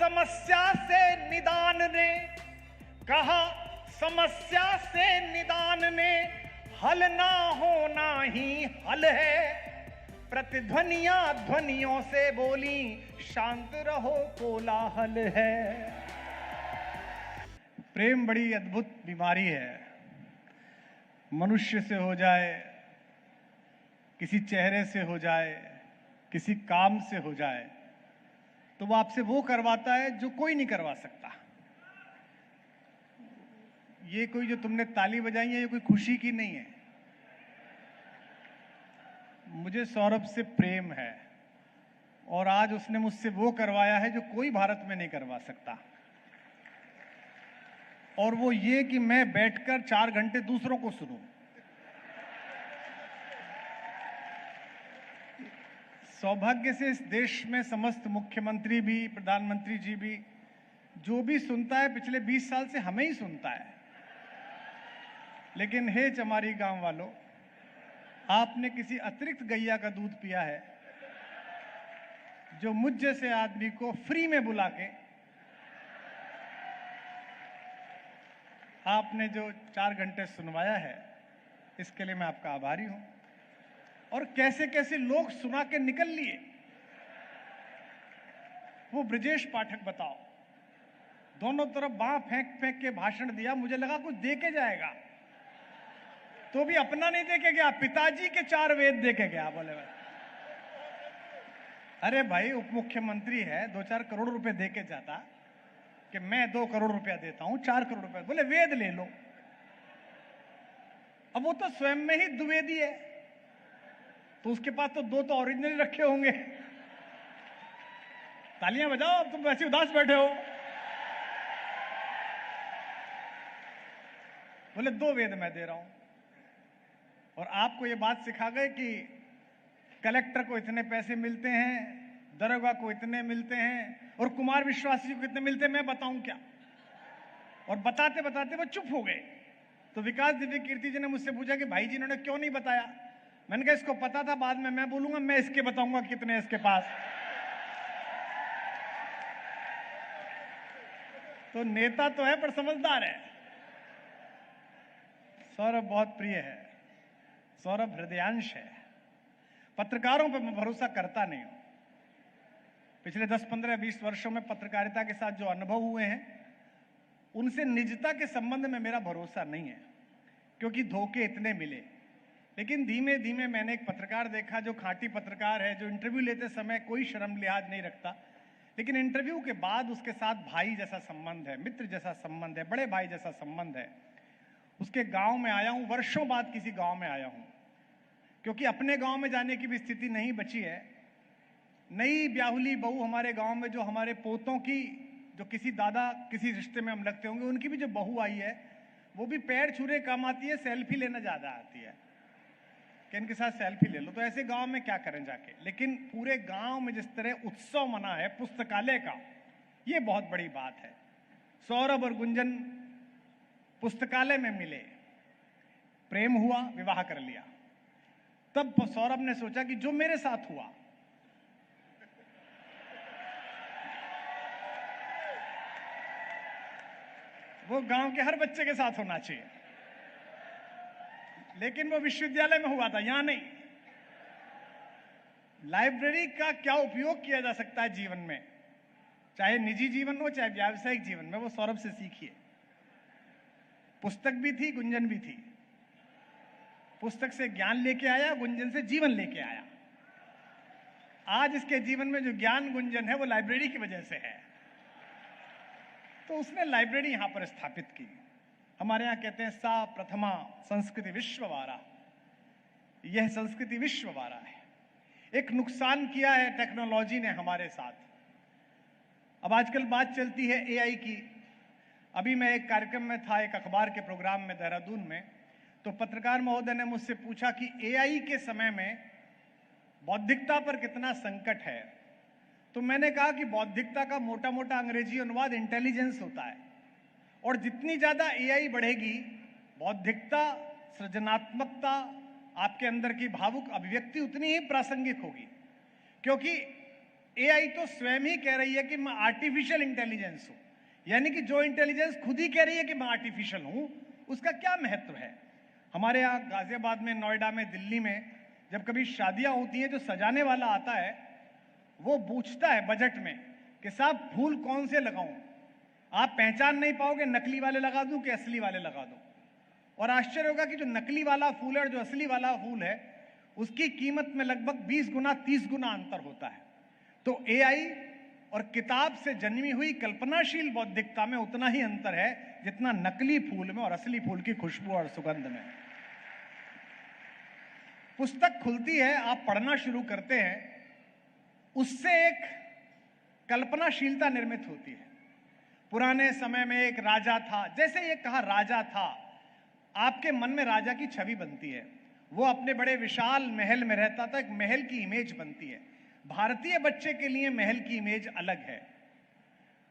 समस्या से निदान ने, कहा समस्या से निदान ने, हल ना होना ही हल है। प्रतिध्वनियां ध्वनियों से बोली, शांत रहो कोलाहल है। प्रेम बड़ी अद्भुत बीमारी है। मनुष्य से हो जाए, किसी चेहरे से हो जाए, किसी काम से हो जाए, तो वो आपसे वो करवाता है जो कोई नहीं करवा सकता। ये कोई जो तुमने ताली बजाई है, ये कोई खुशी की नहीं है। मुझे सौरभ से प्रेम है और आज उसने मुझसे वो करवाया है जो कोई भारत में नहीं करवा सकता। और वो ये कि मैं बैठकर 4 घंटे दूसरों को सुनूं। सौभाग्य से इस देश में समस्त मुख्यमंत्री भी, प्रधानमंत्री जी भी, जो भी सुनता है पिछले 20 साल से हमें ही सुनता है। लेकिन हे चमारी गांव वालों, आपने किसी अतिरिक्त गैया का दूध पिया है, जो मुझ जैसे आदमी को फ्री में बुला के आपने जो 4 घंटे सुनवाया है, इसके लिए मैं आपका आभारी हूं। और कैसे कैसे लोग सुना के निकल लिए। वो ब्रजेश पाठक बताओ, दोनों तरफ बांह फेंक फेंक के भाषण दिया, मुझे लगा कुछ दे के जाएगा, तो भी अपना नहीं दे के गया, पिताजी के 4 वेद दे के गया। बोले भाई, अरे भाई उप मुख्यमंत्री है, 2-4 करोड़ रुपए दे के जाता कि मैं 2 करोड़ रुपया देता हूं, 4 करोड़ रुपया, बोले वेद ले लो। अब वो तो स्वयं में ही द्विवेदी है, तो उसके पास तो 2 तो ओरिजिनल रखे होंगे। तालियां बजाओ, अब तुम वैसे उदास बैठे हो। बोले 2 वेद मैं दे रहा हूं। और आपको ये बात सिखा गए कि कलेक्टर को इतने पैसे मिलते हैं, दरोगा को इतने मिलते हैं, और कुमार विश्वास जी को कितने मिलते हैं, मैं बताऊं क्या? और बताते बताते वो चुप हो गए। तो विकास दिव्य कीर्ति जी ने मुझसे पूछा कि भाई जी इन्होंने क्यों नहीं बताया? मैंने कहा इसको पता था, बाद में मैं बोलूंगा, मैं इसके बताऊंगा कितने इसके पास। तो नेता तो है पर समझदार है। सौरभ बहुत प्रिय है, सौरभ हृदयांश है। पत्रकारों पर मैं भरोसा करता नहीं हूं। पिछले 10, 15, 20 वर्षों में पत्रकारिता के साथ जो अनुभव हुए हैं, उनसे निजता के संबंध में मेरा भरोसा नहीं है, क्योंकि धोखे इतने मिले। लेकिन धीमे धीमे मैंने एक पत्रकार देखा जो खांटी पत्रकार है, जो इंटरव्यू लेते समय कोई शर्म लिहाज नहीं रखता, लेकिन इंटरव्यू के बाद उसके साथ भाई जैसा संबंध है, मित्र जैसा संबंध है, बड़े भाई जैसा संबंध है। उसके गांव में आया हूं, वर्षों बाद किसी गांव में आया हूं, क्योंकि अपने गांव में जाने की भी स्थिति नहीं बची है। नई ब्याहुली बहू हमारे गांव में, जो हमारे पोतों की, जो किसी दादा किसी रिश्ते में हम लगते होंगे, उनकी भी जो बहू आई है, वो भी पैर छूने कम आती है, सेल्फी लेना ज्यादा आती है कि इनके साथ सेल्फी ले लो। तो ऐसे गांव में क्या करें जाके। लेकिन पूरे गांव में जिस तरह उत्सव मना है पुस्तकालय का, ये बहुत बड़ी बात है। सौरभ और गुंजन पुस्तकालय में मिले, प्रेम हुआ, विवाह कर लिया। तब सौरभ ने सोचा कि जो मेरे साथ हुआ, वो गांव के हर बच्चे के साथ होना चाहिए। लेकिन वो विश्वविद्यालय में हुआ था, यहां नहीं। लाइब्रेरी का क्या उपयोग किया जा सकता है जीवन में, चाहे निजी जीवन हो चाहे व्यावसायिक जीवन में, वो सौरभ से सीखिए। पुस्तक भी थी, गुंजन भी थी। पुस्तक से ज्ञान लेके आया, गुंजन से जीवन लेके आया। आज इसके जीवन में जो ज्ञान गुंजन है वो लाइब्रेरी की वजह से है। तो उसने लाइब्रेरी यहां पर स्थापित की। हमारे यहां कहते हैं सा प्रथमा संस्कृति विश्ववारा, यह संस्कृति विश्ववारा है। एक नुकसान किया है टेक्नोलॉजी ने हमारे साथ। अब आजकल बात चलती है एआई की। अभी मैं एक कार्यक्रम में था, एक अखबार के प्रोग्राम में देहरादून में, तो पत्रकार महोदय ने मुझसे पूछा कि एआई के समय में बौद्धिकता पर कितना संकट है। तो मैंने कहा कि बौद्धिकता का मोटा मोटा अंग्रेजी अनुवाद इंटेलिजेंस होता है, और जितनी ज्यादा एआई बढ़ेगी, बौद्धिकता, सृजनात्मकता, आपके अंदर की भावुक अभिव्यक्ति उतनी ही प्रासंगिक होगी। क्योंकि एआई तो स्वयं ही कह रही है कि मैं आर्टिफिशियल इंटेलिजेंस हूं, यानी कि जो इंटेलिजेंस खुद ही कह रही है कि मैं आर्टिफिशियल हूं, उसका क्या महत्व है। हमारे यहाँ गाजियाबाद में, नोएडा में, दिल्ली में जब कभी शादियां होती हैं, जो सजाने वाला आता है वो पूछता है बजट में कि साहब फूल कौन से लगाऊं, आप पहचान नहीं पाओगे नकली वाले लगा दूं कि असली वाले लगा दूं। और आश्चर्य होगा कि जो नकली वाला फूल है और जो असली वाला फूल है उसकी कीमत में लगभग 20 गुना 30 गुना अंतर होता है। तो एआई और किताब से जन्मी हुई कल्पनाशील बौद्धिकता में उतना ही अंतर है जितना नकली फूल में और असली फूल की खुशबू और सुगंध में। पुस्तक खुलती है, आप पढ़ना शुरू करते हैं, उससे एक कल्पनाशीलता निर्मित होती है। पुराने समय में एक राजा था, जैसे ये कहा राजा था, आपके मन में राजा की छवि बनती है। वो अपने बड़े विशाल महल में रहता था, एक महल की इमेज बनती है। भारतीय बच्चे के लिए महल की इमेज अलग है,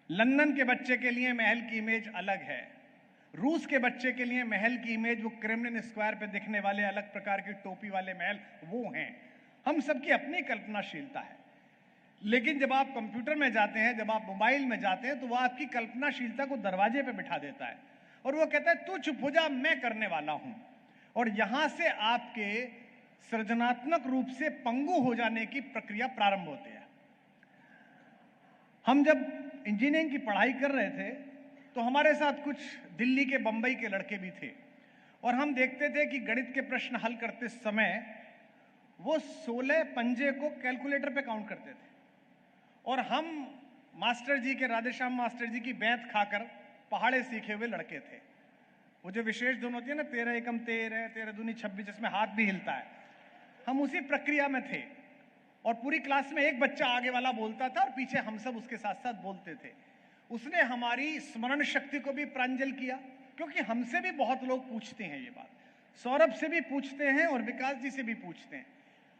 लंदन के बच्चे के लिए महल की इमेज अलग है, रूस के बच्चे के लिए महल की इमेज वो क्रेमलिन स्क्वायर पे दिखने वाले अलग प्रकार की टोपी वाले महल वो हैं। हम सबकी अपनी कल्पनाशीलता है। लेकिन जब आप कंप्यूटर में जाते हैं, जब आप मोबाइल में जाते हैं, तो वह आपकी कल्पनाशीलता को दरवाजे पे बिठा देता है और वो कहता है तू चुप हो जा, मैं करने वाला हूं। और यहां से आपके सृजनात्मक रूप से पंगु हो जाने की प्रक्रिया प्रारंभ होती है। हम जब इंजीनियरिंग की पढ़ाई कर रहे थे तो हमारे साथ कुछ दिल्ली के, बंबई के लड़के भी थे और हम देखते थे कि गणित के प्रश्न हल करते समय वो 16 पंजे को कैलकुलेटर पे काउंट करते थे और हम मास्टर जी के, राधेश्याम मास्टर जी की बैंत खाकर पहाड़े सीखे हुए लड़के थे। वो जो विशेष धुन होती है ना, 13 एकम 13, 13 दूनी 26, जिसमें हाथ भी हिलता है, हम उसी प्रक्रिया में थे। और पूरी क्लास में एक बच्चा आगे वाला बोलता था और पीछे हम सब उसके साथ साथ बोलते थे। उसने हमारी स्मरण शक्ति को भी प्रांजल किया, क्योंकि हमसे भी बहुत लोग पूछते हैं ये बात, सौरभ से भी पूछते हैं और विकास जी से भी पूछते हैं।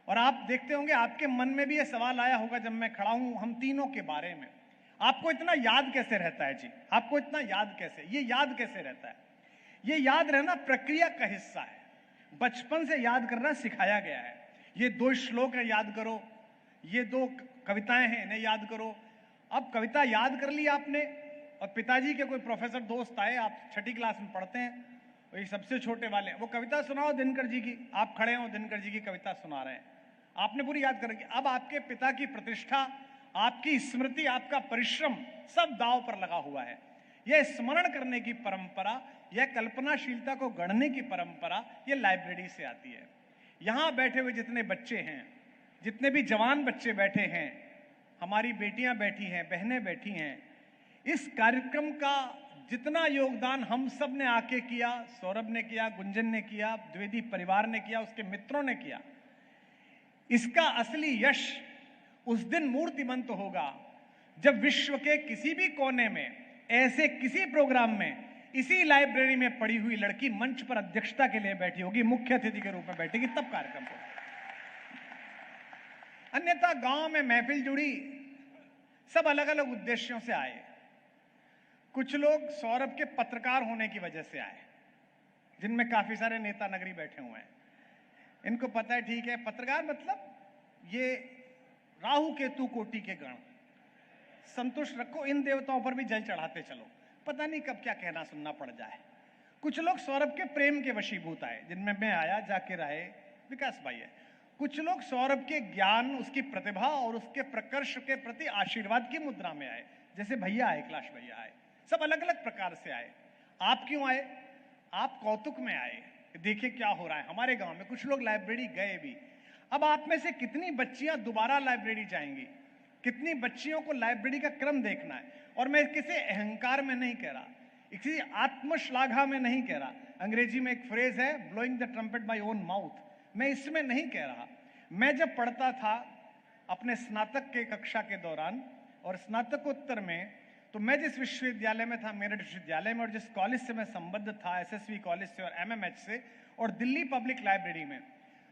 और आप देखते होंगे आपके मन में भी ये सवाल आया होगा जब मैं खड़ा हूं हम तीनों के बारे में, आपको इतना याद कैसे रहता है जी, आपको इतना याद कैसे, ये याद कैसे रहता है? ये याद रहना प्रक्रिया का हिस्सा है, बचपन से याद करना सिखाया गया है। ये 2 श्लोक है, याद करो, ये 2 कविताएं हैं, इन्हें याद करो। अब कविता याद कर ली आपने और पिताजी के कोई प्रोफेसर दोस्त आए, आप 6ठी क्लास में पढ़ते हैं, वही सबसे छोटे वाले, वो कविता सुनाओ दिनकर जी की, आप खड़े हो दिनकर जी की कविता सुना रहे हैं, आपने पूरी याद कर रखी। अब आपके पिता की प्रतिष्ठा, आपकी स्मृति, आपका परिश्रम सब दांव पर लगा हुआ है। यह स्मरण करने की परंपरा, यह कल्पनाशीलता को गढ़ने की परंपरा, यह लाइब्रेरी से आती है। यहां बैठे हुए जितने बच्चे हैं, जितने भी जवान बच्चे बैठे हैं, हमारी बेटियां बैठी हैं, बहनें बैठी हैं, इस कार्यक्रम का जितना योगदान हम सब ने आके किया, सौरभ ने किया, गुंजन ने किया, द्विवेदी परिवार ने किया, उसके मित्रों ने किया, इसका असली यश उस दिन मूर्तिमंत होगा जब विश्व के किसी भी कोने में ऐसे किसी प्रोग्राम में इसी लाइब्रेरी में पड़ी हुई लड़की मंच पर अध्यक्षता के लिए बैठी होगी, मुख्य अतिथि के रूप में बैठेगी, तब कार्यक्रम होगा। अन्यथा गांव में महफिल जुड़ी, सब अलग अलग उद्देश्यों से आए। कुछ लोग सौरभ के पत्रकार होने की वजह से आए, जिनमें काफी सारे नेता नगरी बैठे हुए हैं। इनको पता है, ठीक है, पत्रकार मतलब ये राहु केतु कोटि के गण, संतुष्ट रखो, इन देवताओं पर भी जल चढ़ाते चलो, पता नहीं कब क्या कहना सुनना पड़ जाए। कुछ लोग सौरभ के प्रेम के वशीभूत आए, जिनमें मैं आया, जाकिर आए, विकास भाई है। कुछ लोग सौरभ के ज्ञान, उसकी प्रतिभा और उसके प्रकर्ष के प्रति आशीर्वाद की मुद्रा में आए, जैसे भैया आए, कैलाश भैया आए, सब अलग अलग प्रकार से आए। आप क्यों आए? आप कौतुक में आए, देखिए क्या हो रहा है हमारे गांव में। कुछ लोग लाइब्रेरी गए भी। अब आप में से कितनी बच्चियां दोबारा लाइब्रेरी जाएंगी, कितनी बच्चियों को लाइब्रेरी का क्रम देखना है? और मैं किसी अहंकार में नहीं कह रहा, किसी आत्मश्लाघा में नहीं कह रहा। अंग्रेजी में एक फ्रेज है, blowing the trumpet by own mouth, मैं इसमें नहीं कह रहा। मैं जब पढ़ता था अपने स्नातक के कक्षा के दौरान और स्नातकोत्तर में, तो मैं जिस विश्वविद्यालय में था, मेरठ विश्वविद्यालय में, और जिस कॉलेज से मैं संबद्ध था, एसएसवी कॉलेज से और एमएमएच से और दिल्ली पब्लिक लाइब्रेरी में,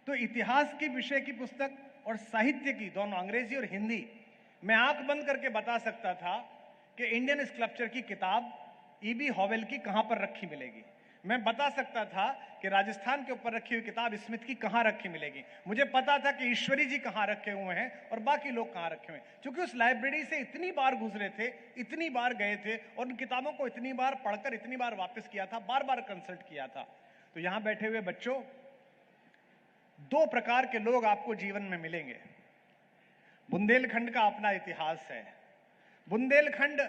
तो इतिहास की विषय की पुस्तक और साहित्य की, दोनों अंग्रेजी और हिंदी, मैं आंख बंद करके बता सकता था कि इंडियन स्कल्पचर की किताब ईबी हॉवेल की कहां पर रखी मिलेगी। मैं बता सकता था कि राजस्थान के ऊपर रखी हुई किताब स्मिथ की कहां रखी मिलेगी, मुझे पता था कि ईश्वरी जी कहां रखे हुए हैं और बाकी लोग कहां रखे हुए हैं, क्योंकि उस लाइब्रेरी से इतनी बार गुजरे थे, इतनी बार गए थे और उन किताबों को इतनी बार पढ़कर इतनी बार वापस किया था, बार बार कंसल्ट किया था। तो यहां बैठे हुए बच्चों, दो प्रकार के लोग आपको जीवन में मिलेंगे। बुंदेलखंड का अपना इतिहास है। बुंदेलखंड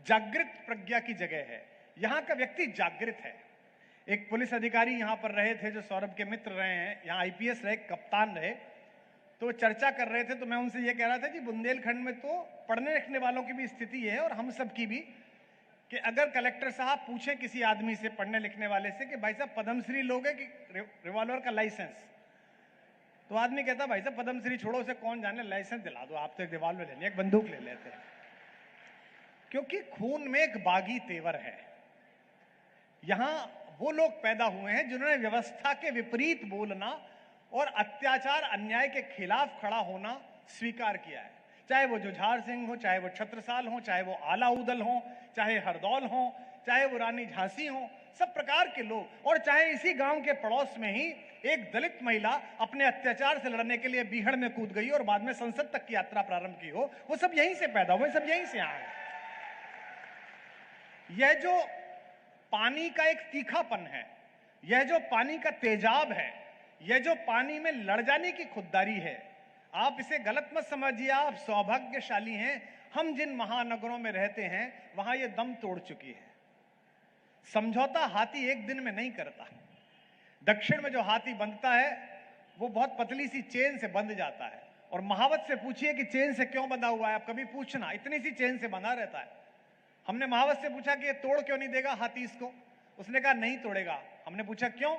जागृत प्रज्ञा की जगह है। यहां का व्यक्ति जागृत है। एक पुलिस अधिकारी यहां पर रहे थे जो सौरभ के मित्र रहे हैं, यहां आईपीएस रहे, कप्तान रहे, तो चर्चा कर रहे थे। तो मैं उनसे यह कह रहा था कि बुंदेलखंड में तो पढ़ने लिखने वालों की भी स्थिति है और हम सब की भी, कि अगर कलेक्टर साहब पूछें किसी आदमी से, पढ़ने लिखने वाले से, कि भाई साहब पद्मश्री लोगे कि रिवॉल्वर का लाइसेंस, तो आदमी कहता भाई साहब पद्मश्री छोड़ो, उसे कौन जाने, लाइसेंस दिला दो, आप तो एक रिवॉल्वर लेने, एक बंदूक ले लेते हैं। क्योंकि खून में एक बागी तेवर है। यहां वो लोग पैदा हुए हैं जिन्होंने व्यवस्था के विपरीत बोलना और अत्याचार अन्याय के खिलाफ खड़ा होना स्वीकार किया है। चाहे वो जुझार सिंह हो, चाहे वो छत्रसाल हो, चाहे वो आलाउदल हो, चाहे हरदौल हो, चाहे वो रानी झांसी हो, सब प्रकार के लोग। और चाहे इसी गांव के पड़ोस में ही एक दलित महिला अपने अत्याचार से लड़ने के लिए बीहड़ में कूद गई और बाद में संसद तक की यात्रा प्रारंभ की हो, वो सब यहीं से पैदा हुए, सब यहीं से आए। यह जो पानी का एक तीखापन है, यह जो पानी का तेजाब है, यह जो पानी में लड़ जाने की खुददारी है, आप इसे गलत मत समझिए, आप सौभाग्यशाली हैं। हम जिन महानगरों में रहते हैं वहां यह दम तोड़ चुकी है। समझौता हाथी एक दिन में नहीं करता। दक्षिण में जो हाथी बंधता है वो बहुत पतली सी चेन से बंध जाता है। और महावत से पूछिए कि चेन से क्यों बंधा हुआ है, आप कभी पूछना, इतनी सी चेन से बंधा रहता है। हमने महावत से पूछा कि ये तोड़ क्यों नहीं देगा हाथी इसको, उसने कहा नहीं तोड़ेगा। हमने पूछा क्यों,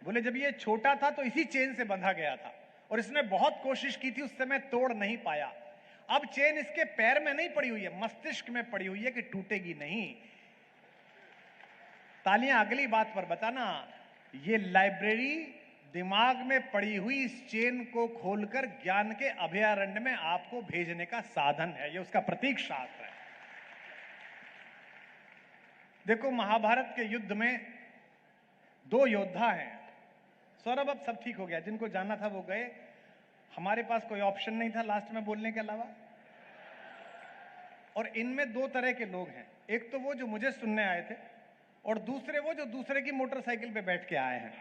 बोले जब ये छोटा था तो इसी चेन से बंधा गया था और इसने बहुत कोशिश की थी, उस समय तोड़ नहीं पाया। अब चेन इसके पैर में नहीं पड़ी हुई है, मस्तिष्क में पड़ी हुई है कि टूटेगी नहीं। तालियां अगली बात पर बताना। ये लाइब्रेरी दिमाग में पड़ी हुई इस चेन को खोलकर ज्ञान के अभयारण्य में आपको भेजने का साधन है, ये उसका प्रतीक शास्त्र है। देखो, महाभारत के युद्ध में दो योद्धा हैं। सौरभ अब सब ठीक हो गया, जिनको जाना था वो गए, हमारे पास कोई ऑप्शन नहीं था लास्ट में बोलने के अलावा। और इनमें दो तरह के लोग हैं, एक तो वो जो मुझे सुनने आए थे और दूसरे वो जो दूसरे की मोटरसाइकिल पे बैठ के आए हैं।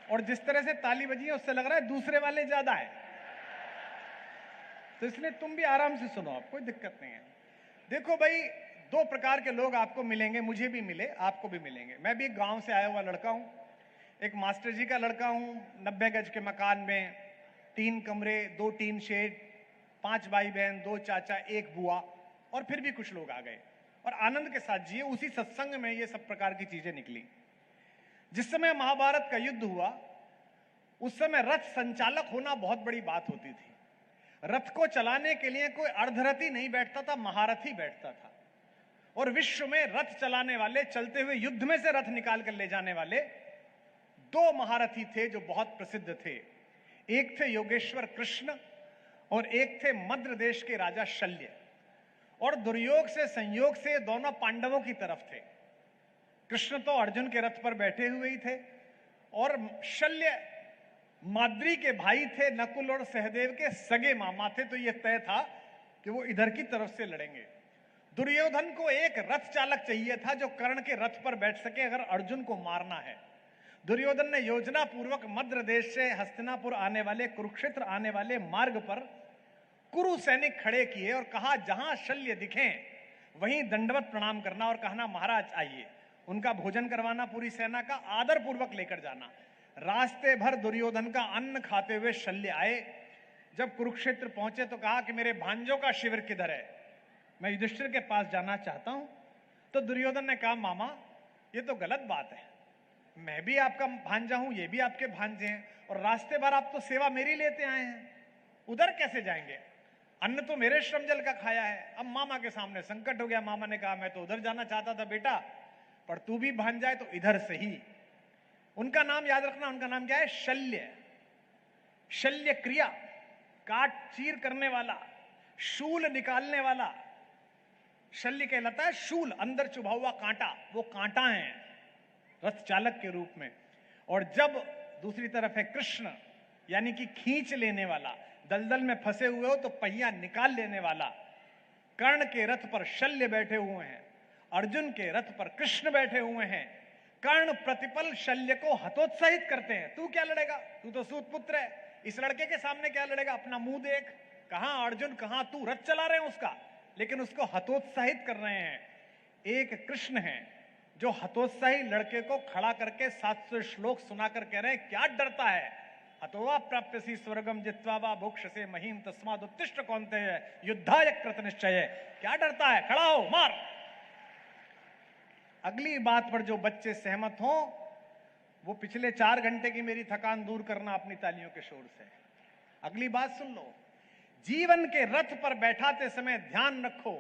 और जिस तरह से ताली बजी है उससे लग रहा है दूसरे वाले ज्यादा है, तो इसलिए तुम भी आराम से सुनो, आप कोई दिक्कत नहीं है। देखो भाई, दो प्रकार के लोग आपको मिलेंगे, मुझे भी मिले, आपको भी मिलेंगे। मैं भी एक गांव से आया हुआ लड़का हूं, एक मास्टर जी का लड़का हूं। 90 गज के मकान में 3 कमरे, 2 टीन शेड, 5 भाई बहन, 2 चाचा, 1 बुआ, और फिर भी कुछ लोग आ गए और आनंद के साथ जिए। उसी सत्संग में ये सब प्रकार की चीजें निकली। जिस समय महाभारत का युद्ध हुआ उस समय रथ संचालक होना बहुत बड़ी बात होती थी। रथ को चलाने के लिए कोई अर्धरथी नहीं बैठता था, महारथी बैठता था। और विश्व में रथ चलाने वाले, चलते हुए युद्ध में से रथ निकाल कर ले जाने वाले 2 महारथी थे जो बहुत प्रसिद्ध थे। एक थे योगेश्वर कृष्ण और एक थे मद्र देश के राजा शल्य। और दुर्योग से संयोग से दोनों पांडवों की तरफ थे। कृष्ण तो अर्जुन के रथ पर बैठे हुए ही थे और शल्य माद्री के भाई थे, नकुल और सहदेव के सगे मामा थे। तो यह तय था कि वो इधर की तरफ से लड़ेंगे। दुर्योधन को एक रथ चालक चाहिए था जो कर्ण के रथ पर बैठ सके अगर अर्जुन को मारना है। दुर्योधन ने योजना पूर्वक मद्र देश से हस्तिनापुर आने वाले, कुरुक्षेत्र आने वाले मार्ग पर कुरु सैनिक खड़े किए और कहा जहां शल्य दिखें वहीं दंडवत प्रणाम करना और कहना महाराज आइए। उनका भोजन करवाना, पूरी सेना का आदर पूर्वक लेकर जाना। रास्ते भर दुर्योधन का अन्न खाते हुए शल्य आए। जब कुरुक्षेत्र पहुंचे तो कहा कि मेरे भांजों का शिविर किधर है, मैं युधिष्ठिर के पास जाना चाहता हूं। तो दुर्योधन ने कहा मामा ये तो गलत बात है, मैं भी आपका भांजा हूं, ये भी आपके भांजे हैं, और रास्ते भर आप तो सेवा मेरी लेते आए हैं, उधर कैसे जाएंगे? अन्न तो मेरे श्रम जल का खाया है। अब मामा के सामने संकट हो गया। मामा ने कहा मैं तो उधर जाना चाहता था बेटा, पर तू भी भांजा है तो इधर से ही। उनका नाम याद रखना, उनका नाम क्या है? शल्य। शल्य क्रिया, काट चीर करने वाला, शूल निकालने वाला, शल्य कहलाता है शूल, अंदर चुभा हुआ कांटा, वो कांटा है रथ चालक के रूप में। और जब दूसरी तरफ है कृष्ण, यानी कि खींच लेने वाला, दलदल में फंसे हुए हो तो पहिया निकाल लेने वाला। कर्ण के रथ पर शल्य बैठे हुए हैं, अर्जुन के रथ पर कृष्ण बैठे हुए हैं। कर्ण प्रतिपल शल्य को हतोत्साहित करते हैं, तू क्या लड़ेगा, तू तो सूत पुत्र है, इस लड़के के सामने क्या लड़ेगा, अपना मुंह देख, कहां अर्जुन कहां तू, रथ चला रहे हैं उसका, लेकिन उसको हतोत्साहित कर रहे हैं। एक कृष्ण है जो हतोत्साही लड़के को खड़ा करके 700 श्लोक सुनाकर कह रहे हैं क्या डरता है, हतोवा प्राप्यसी स्वर्गम जित्वा वा भोक्ष्यसे महीम तस्माद् उत्तिष्ठ कौन्तेय युद्धाय कृत निश्चय। क्या डरता है, खड़ा हो मार। अगली बात पर जो बच्चे सहमत हों वो पिछले 4 घंटे की मेरी थकान दूर करना अपनी तालियों के शोर से। अगली बात सुन लो, जीवन के रथ पर बैठाते समय ध्यान रखो,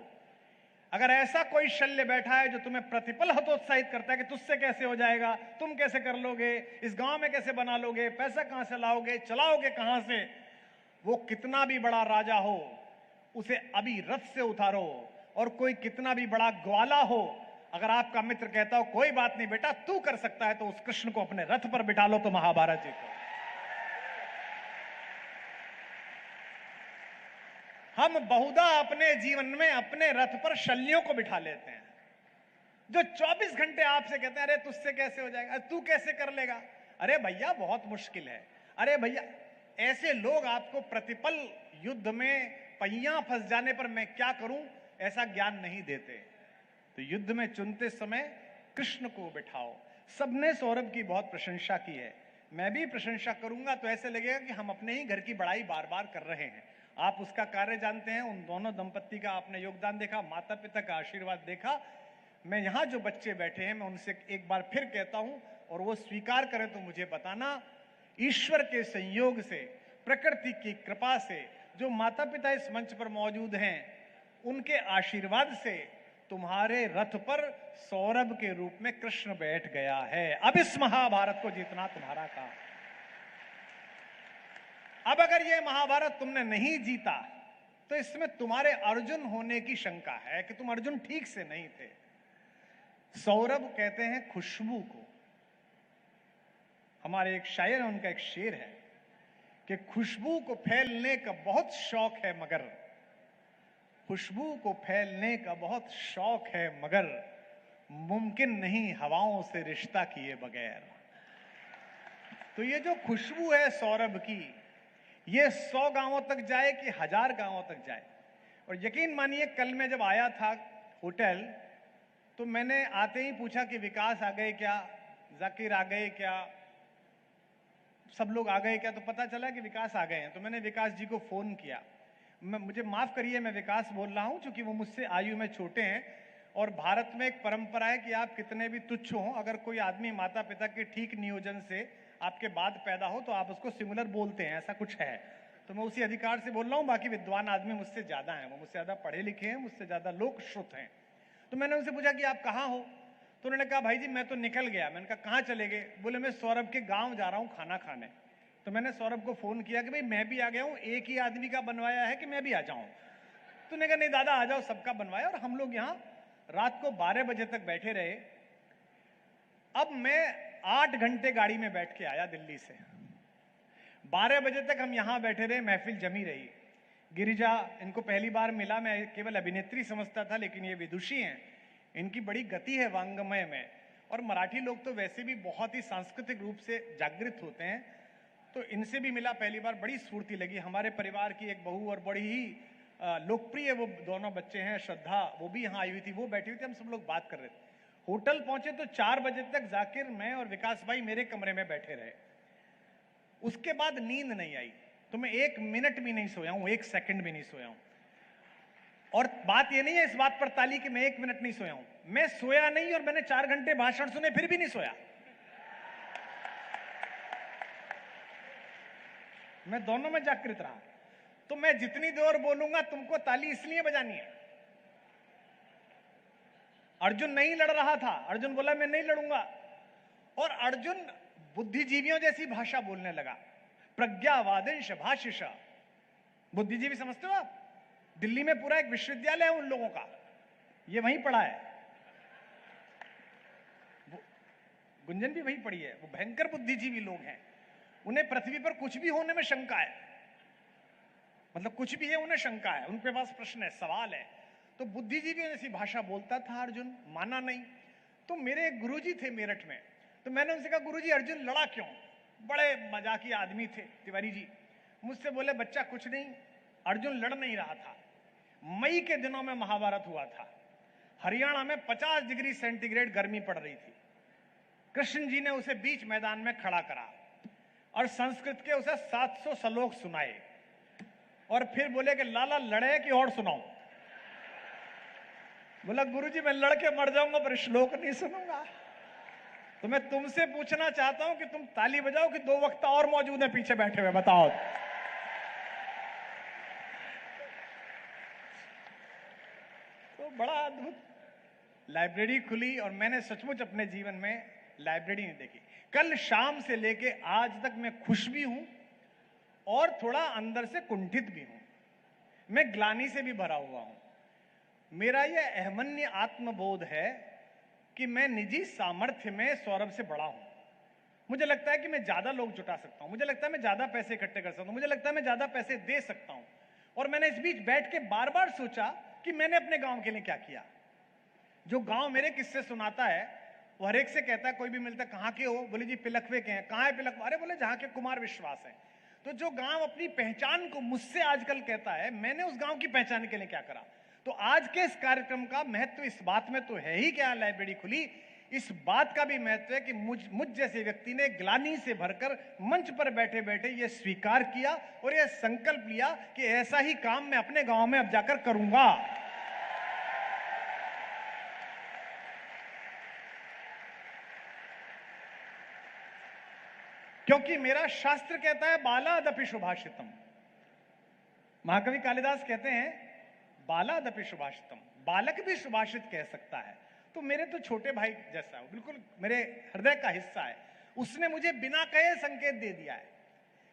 अगर ऐसा कोई शल्य बैठा है जो तुम्हें प्रतिपल हतोत्साहित करता है कि तुझसे कैसे हो जाएगा, तुम कैसे कर लोगे, इस गांव में कैसे बना लोगे, पैसा कहां से लाओगे, चलाओगे कहां से, वो कितना भी बड़ा राजा हो उसे अभी रथ से उतारो। और कोई कितना भी बड़ा ग्वाला हो, अगर आपका मित्र कहता हो कोई बात नहीं बेटा तू कर सकता है, तो उस कृष्ण को अपने रथ पर बिठा लो तो महाभारत जीतो। हम बहुधा अपने जीवन में अपने रथ पर शल्यों को बिठा लेते हैं जो 24 घंटे आपसे कहते हैं अरे तुझसे कैसे हो जाएगा, तू कैसे कर लेगा, अरे भैया बहुत मुश्किल है, अरे भैया। ऐसे लोग आपको प्रतिपल युद्ध में पहिया फंस जाने पर मैं क्या करूं ऐसा ज्ञान नहीं देते। तो युद्ध में चुनते समय कृष्ण को बिठाओ। सबने सौरभ की बहुत प्रशंसा की है, मैं भी प्रशंसा करूंगा तो ऐसे लगेगा कि हम अपने ही घर की बड़ाई बार बार कर रहे हैं। आप उसका कार्य जानते हैं, उन दोनों दंपत्ति का आपने योगदान देखा, माता पिता का आशीर्वाद देखा। मैं यहां जो बच्चे बैठे हैं मैं उनसे एक बार फिर कहता हूं और वो स्वीकार करें तो मुझे बताना, ईश्वर के संयोग से, प्रकृति की कृपा से जो माता पिता इस मंच पर मौजूद हैं उनके आशीर्वाद से तुम्हारे रथ पर सौरभ के रूप में कृष्ण बैठ गया है। अब इस महाभारत को जीतना तुम्हारा काम। अब अगर यह महाभारत तुमने नहीं जीता तो इसमें तुम्हारे अर्जुन होने की शंका है कि तुम अर्जुन ठीक से नहीं थे। सौरभ कहते हैं खुशबू को, हमारे एक शायर है उनका एक शेर है कि खुशबू को फैलने का बहुत शौक है मगर, खुशबू को फैलने का बहुत शौक है मगर मुमकिन नहीं हवाओं से रिश्ता किए बगैर। तो ये जो खुशबू है सौरभ की, ये 100 गांवों तक जाए कि 1000 गांवों तक जाए। और यकीन मानिए कल मैं जब आया था होटल तो मैंने आते ही पूछा कि विकास आ गए क्या, जाकिर आ गए क्या, सब लोग आ गए क्या, तो पता चला कि विकास आ गए हैं। तो मैंने विकास जी को फोन किया। मुझे माफ करिए मैं विकास बोल रहा हूं क्योंकि वो मुझसे आयु में छोटे हैं और भारत में एक परंपरा है कि आप कितने भी तुच्छ हो, अगर कोई आदमी माता पिता के ठीक नियोजन से आपके बाद पैदा हो तो आप उसको सिमिलर बोलते हैं, ऐसा कुछ है। तो मैं उसी अधिकार से बोल रहा हूं, बाकी विद्वान आदमी मुझसे ज्यादा हैं, वो मुझसे ज्यादा पढ़े लिखे हैं, मुझसे ज्यादा लोक श्रुत हैं। तो मैंने उनसे पूछा कि आप कहाँ हो, तो उन्होंने कहा भाई जी मैं तो निकल गया। मैंने कहा कहाँ चले गए, बोले मैं सौरभ के गांव जा रहा हूँ खाना खाने। तो मैंने सौरभ को फोन किया कि भाई मैं भी आ गया हूँ, एक ही आदमी का बनवाया है कि मैं भी आ जाऊं। तो उन्होंने कहा नहीं दादा आ जाओ, सबका बनवाया। और हम लोग यहाँ रात को 12 बजे तक बैठे रहे। अब मैं 8 घंटे गाड़ी में बैठ के आया दिल्ली से, 12 बजे तक हम यहां बैठे रहे, महफिल जमी रही। गिरिजा इनको पहली बार मिला, मैं केवल अभिनेत्री समझता था लेकिन ये विदुषी हैं, इनकी बड़ी गति है वांग्मय में। और मराठी लोग तो वैसे भी बहुत ही सांस्कृतिक रूप से जागृत होते हैं, तो इनसे भी मिला पहली बार, बड़ी स्फूर्ति लगी। हमारे परिवार की एक बहू और बड़ी ही लोकप्रिय वो दोनों बच्चे हैं श्रद्धा, वो भी यहाँ आई हुई थी, वो बैठी हुई थी, हम सब लोग बात कर रहे थे। होटल पहुंचे तो 4 बजे तक जाकिर, मैं और विकास भाई मेरे कमरे में बैठे रहे। उसके बाद नींद नहीं आई, तो मैं 1 मिनट भी नहीं सोया हूं, 1 सेकंड भी नहीं सोया हूं। और बात ये नहीं है इस बात पर ताली कि मैं 1 मिनट नहीं सोया हूं, मैं सोया नहीं और मैंने 4 घंटे भाषण सुने फिर भी नहीं सोया। मैं दोनों में जागृत रहा। तो मैं जितनी देर बोलूंगा तुमको ताली इसलिए बजानी है। अर्जुन नहीं लड़ रहा था, अर्जुन बोला मैं नहीं लड़ूंगा, और अर्जुन बुद्धिजीवियों जैसी भाषा बोलने लगा, प्रज्ञावादिंश भाषिष। बुद्धिजीवी समझते हो आप, दिल्ली में पूरा एक विश्वविद्यालय है उन लोगों का, ये वहीं पढ़ा है, गुंजन भी वहीं पढ़ी है। वो भयंकर बुद्धिजीवी लोग हैं, उन्हें पृथ्वी पर कुछ भी होने में शंका है, मतलब कुछ भी है उन्हें शंका है, उनके पास प्रश्न है, सवाल है। तो बुद्धिजीवी जैसी भाषा बोलता था अर्जुन, माना नहीं। तो मेरे एक गुरुजी थे मेरठ में, तो मैंने उनसे कहा गुरुजी अर्जुन लड़ा क्यों? बड़े मजाकी आदमी थे तिवारी जी। मुझसे बोले बच्चा कुछ नहीं, अर्जुन लड़ नहीं रहा था। मई के दिनों में महाभारत हुआ था, हरियाणा में 50 डिग्री सेंटीग्रेड गर्मी पड़ रही थी। कृष्ण जी ने उसे बीच मैदान में खड़ा करा और संस्कृत के उसे 700 श्लोक सुनाए और फिर बोले कि लाला लड़े कि और सुनाऊं? बोला गुरुजी मैं लड़के मर जाऊंगा पर श्लोक नहीं सुनूंगा। तो मैं तुमसे पूछना चाहता हूं कि तुम ताली बजाओ कि दो वक्ता और मौजूद हैं पीछे बैठे हुए, बताओ। तो बड़ा अद्भुत लाइब्रेरी खुली और मैंने सचमुच अपने जीवन में लाइब्रेरी नहीं देखी। कल शाम से लेके आज तक मैं खुश भी हूं और थोड़ा अंदर से कुंठित भी हूं, मैं ग्लानि से भी भरा हुआ हूं। मेरा यह अहमन्य आत्मबोध है कि मैं निजी सामर्थ्य में सौरभ से बड़ा हूं। मुझे लगता है कि मैं ज्यादा लोग जुटा सकता हूं, मुझे लगता है मैं ज्यादा पैसे इकट्ठे कर सकता हूं, मुझे लगता है मैं ज्यादा पैसे दे सकता हूं। और मैंने इस बीच बैठ के बार बार सोचा कि मैंने अपने गांव के लिए क्या किया। जो गांव मेरे किस्से सुनाता है वो हर एक से कहता है, कोई भी मिलता है कहां के हो? बोले जी पिलखवे के हैं। कहां है पिलखवा? अरे बोले जहां के कुमार विश्वास है। तो जो गांव अपनी पहचान को मुझसे आजकल कहता है, मैंने उस गांव की पहचान के लिए क्या करा? तो आज के इस कार्यक्रम का महत्व इस बात में तो है ही क्या लाइब्रेरी खुली, इस बात का भी महत्व है कि मुझ जैसे व्यक्ति ने ग्लानि से भरकर मंच पर बैठे बैठे यह स्वीकार किया और यह संकल्प लिया कि ऐसा ही काम मैं अपने गांव में अब जाकर करूंगा। क्योंकि मेरा शास्त्र कहता है बालादपि सुभाषितम। महाकवि कालिदास कहते हैं बालादपि सुभाषितम, बालक भी सुभाषित कह सकता है। तो मेरे तो छोटे भाई जैसा है, बिल्कुल मेरे हृदय का हिस्सा है। उसने मुझे बिना कहे संकेत दे दिया है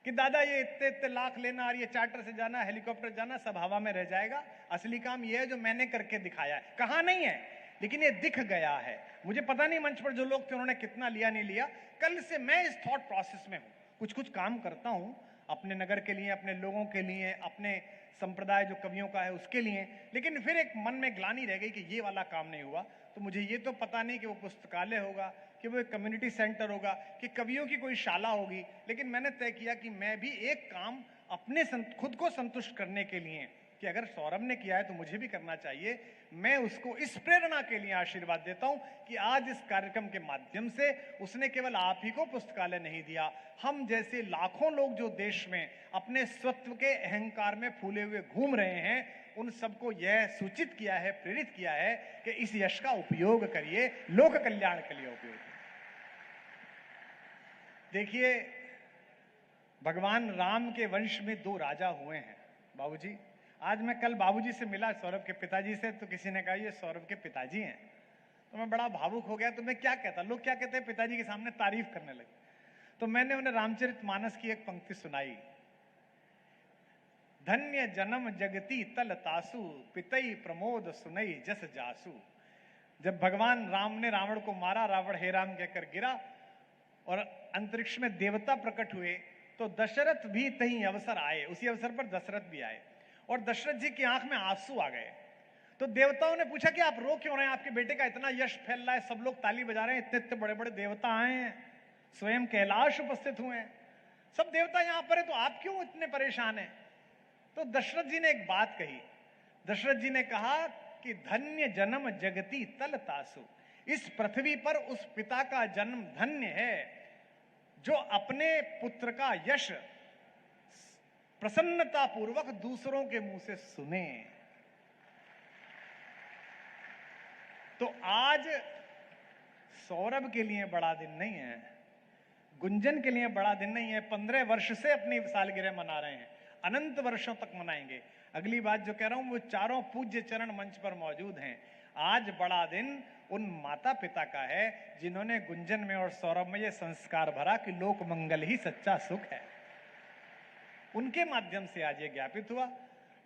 कि दादा ये इतने इतने लाख लेना और ये चार्टर से जाना, हेलीकॉप्टर जाना, सब हवा में रह जाएगा। असली काम ये है जो मैंने करके दिखाया है। कहा नहीं है लेकिन ये दिख गया है। मुझे पता नहीं मंच पर जो लोग थे उन्होंने कितना लिया नहीं लिया। कल से मैं इस थॉट प्रोसेस में हूं, कुछ कुछ काम करता हूं अपने नगर के लिए, अपने लोगों के लिए, अपने संप्रदाय जो कवियों का है उसके लिए। लेकिन फिर एक मन में ग्लानि रह गई कि ये वाला काम नहीं हुआ। तो मुझे ये तो पता नहीं कि वो पुस्तकालय होगा, कि वो एक कम्युनिटी सेंटर होगा, कि कवियों की कोई शाला होगी। लेकिन मैंने तय किया कि मैं भी एक काम अपने खुद को संतुष्ट करने के लिए, कि अगर सौरभ ने किया है तो मुझे भी करना चाहिए। मैं उसको इस प्रेरणा के लिए आशीर्वाद देता हूं कि आज इस कार्यक्रम के माध्यम से उसने केवल आप ही को पुस्तकालय नहीं दिया, हम जैसे लाखों लोग जो देश में अपने स्वत्व के अहंकार में फूले हुए घूम रहे हैं, उन सबको यह सूचित किया है, प्रेरित किया है कि इस यश का उपयोग करिए, लोक कल्याण के लिए उपयोग करिए। देखिए, भगवान राम के वंश में 2 राजा हुए हैं बाबूजी। आज मैं कल बाबूजी से मिला, सौरभ के पिताजी से, तो किसी ने कहा ये सौरभ के पिताजी हैं। तो मैं बड़ा भावुक हो गया। तो मैं क्या कहता, लोग क्या कहते हैं, पिताजी के सामने तारीफ करने लगे। तो मैंने उन्हें रामचरितमानस की एक पंक्ति सुनाई, धन्य जन्म जगती तल तासु, पितई प्रमोद सुनई जस जासु। जब भगवान राम ने रावण को मारा, रावण हे राम कहकर गिरा और अंतरिक्ष में देवता प्रकट हुए, तो दशरथ भी तहीं अवसर आए। उसी अवसर पर दशरथ भी आए और दशरथ जी की आंख में आंसू आ गए। तो देवताओं ने पूछा कि आप रो क्यों रहे हैं, आपके बेटे का इतना यश फैल रहा है, सब लोग ताली बजा रहे हैं, इतने इतने बड़े बड़े देवता आए हैं, स्वयं कैलाश उपस्थित हुए हैं, सब देवता यहां पर है, तो आप क्यों इतने परेशान हैं? तो दशरथ जी ने एक बात कही। दशरथ जी ने कहा कि धन्य जन्म जगती तल तासु, इस पृथ्वी पर उस पिता का जन्म धन्य है जो अपने पुत्र का यश प्रसन्नता पूर्वक दूसरों के मुंह से सुने। तो आज सौरभ के लिए बड़ा दिन नहीं है, गुंजन के लिए बड़ा दिन नहीं है। 15 वर्ष से अपनी सालगिरह मना रहे हैं, अनंत वर्षों तक मनाएंगे। अगली बात जो कह रहा हूं वो चारों पूज्य चरण मंच पर मौजूद हैं। आज बड़ा दिन उन माता पिता का है जिन्होंने गुंजन में और सौरभ में यह संस्कार भरा कि लोक मंगल ही सच्चा सुख है। उनके माध्यम से आज ये ज्ञापित हुआ।